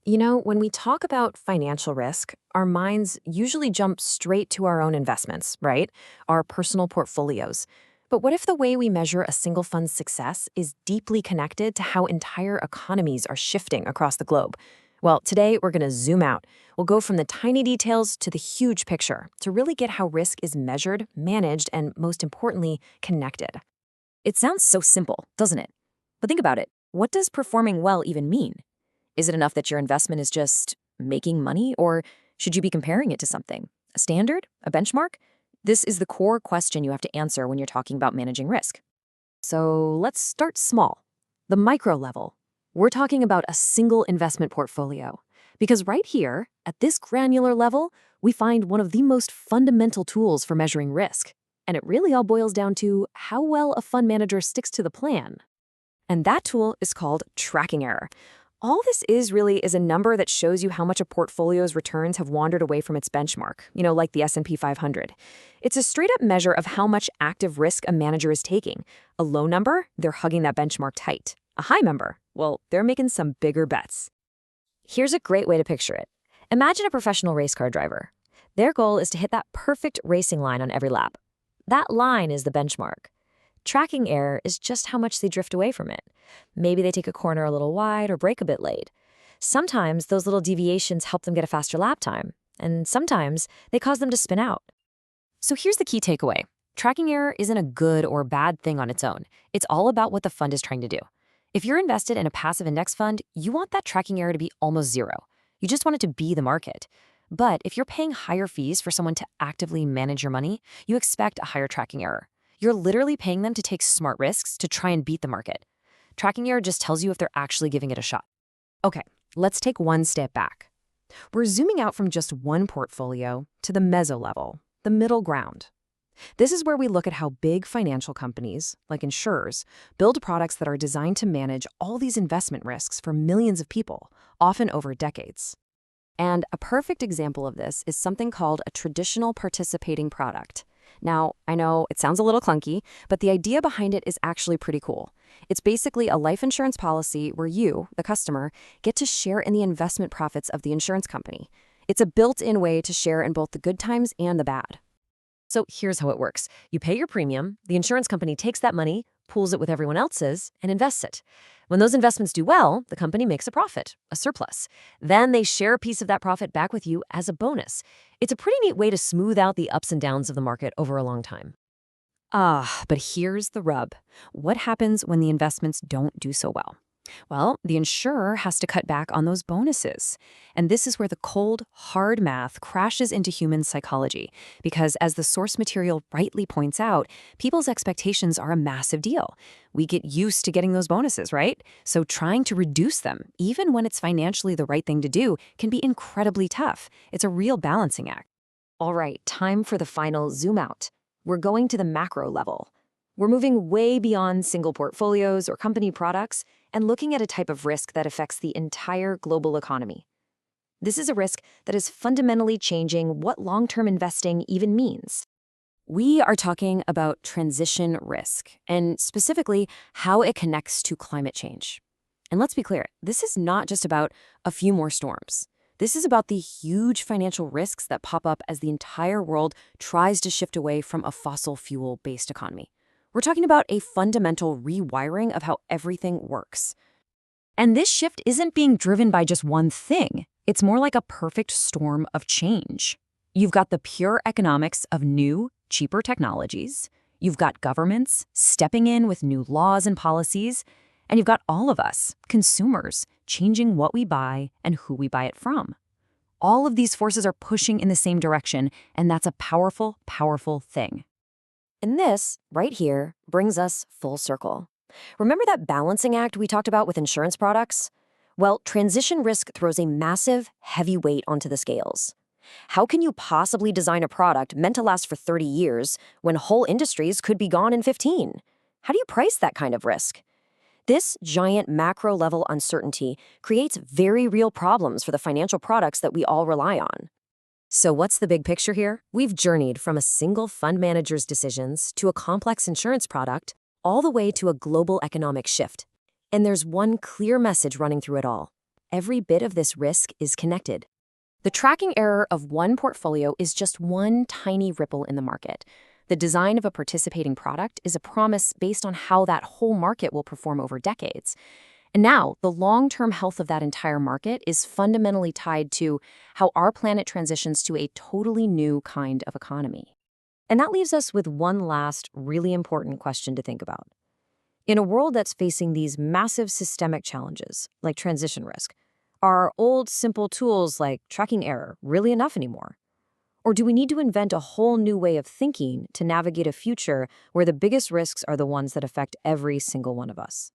When we talk about financial risk, our minds usually jump straight to our own investments, right? Our personal portfolios. But what if the way we measure a single fund's success is deeply connected to how entire economies are shifting across the globe? Well, today we're going to zoom out. We'll go from the tiny details to the huge picture to really get how risk is measured, managed, and most importantly, connected. It sounds so simple, doesn't it? But think about it. What does performing well even mean? Is it enough that your investment is just making money, or should you be comparing it to something? A standard? A benchmark? This is the core question you have to answer when you're talking about managing risk. So let's start small. The micro level. We're talking about a single investment portfolio. Because right here, at this granular level, we find one of the most fundamental tools for measuring risk. And it really all boils down to how well a fund manager sticks to the plan. And that tool is called tracking error. All this is really is a number that shows you how much a portfolio's returns have wandered away from its benchmark, like the S&P 500. It's a straight-up measure of how much active risk a manager is taking. A low number, they're hugging that benchmark tight. A high number, well, they're making some bigger bets. Here's a great way to picture it. Imagine a professional race car driver. Their goal is to hit that perfect racing line on every lap. That line is the benchmark. Tracking error is just how much they drift away from it. Maybe they take a corner a little wide or brake a bit late. Sometimes those little deviations help them get a faster lap time, and sometimes they cause them to spin out. So here's the key takeaway. Tracking error isn't a good or bad thing on its own. It's all about what the fund is trying to do. If you're invested in a passive index fund, you want that tracking error to be almost zero. You just want it to be the market. But if you're paying higher fees for someone to actively manage your money, you expect a higher tracking error. You're literally paying them to take smart risks to try and beat the market. Tracking error just tells you if they're actually giving it a shot. Okay, let's take one step back. We're zooming out from just one portfolio to the meso level, the middle ground. This is where we look at how big financial companies, like insurers, build products that are designed to manage all these investment risks for millions of people, often over decades. And a perfect example of this is something called a traditional participating product. Now, I know it sounds a little clunky, but the idea behind it is actually pretty cool. It's basically a life insurance policy where you, the customer, get to share in the investment profits of the insurance company. It's a built-in way to share in both the good times and the bad. So here's how it works. You pay your premium, the insurance company takes that money, pools it with everyone else's, and invests it. When those investments do well, the company makes a profit, a surplus. Then they share a piece of that profit back with you as a bonus. It's a pretty neat way to smooth out the ups and downs of the market over a long time. But here's the rub. What happens when the investments don't do so well? Well, the insurer has to cut back on those bonuses. And this is where the cold, hard math crashes into human psychology. Because as the source material rightly points out, people's expectations are a massive deal. We get used to getting those bonuses, right? So trying to reduce them, even when it's financially the right thing to do, can be incredibly tough. It's a real balancing act. All right, time for the final zoom out. We're going to the macro level. We're moving way beyond single portfolios or company products and looking at a type of risk that affects the entire global economy. This is a risk that is fundamentally changing what long-term investing even means. We are talking about transition risk, and specifically how it connects to climate change. And let's be clear, this is not just about a few more storms. This is about the huge financial risks that pop up as the entire world tries to shift away from a fossil fuel-based economy. We're talking about a fundamental rewiring of how everything works. And this shift isn't being driven by just one thing. It's more like a perfect storm of change. You've got the pure economics of new, cheaper technologies. You've got governments stepping in with new laws and policies. And you've got all of us, consumers, changing what we buy and who we buy it from. All of these forces are pushing in the same direction, and that's a powerful, powerful thing. And this, right here, brings us full circle. Remember that balancing act we talked about with insurance products? Well, transition risk throws a massive, heavy weight onto the scales. How can you possibly design a product meant to last for 30 years when whole industries could be gone in 15? How do you price that kind of risk? This giant macro-level uncertainty creates very real problems for the financial products that we all rely on. So what's the big picture here? We've journeyed from a single fund manager's decisions to a complex insurance product, all the way to a global economic shift. And there's one clear message running through it all. every bit of this risk is connected. The tracking error of one portfolio is just one tiny ripple in the market. The design of a participating product is a promise based on how that whole market will perform over decades. And now, the long-term health of that entire market is fundamentally tied to how our planet transitions to a totally new kind of economy. And that leaves us with one last really important question to think about. In a world that's facing these massive systemic challenges, like transition risk, are old, simple tools like tracking error really enough anymore? Or do we need to invent a whole new way of thinking to navigate a future where the biggest risks are the ones that affect every single one of us?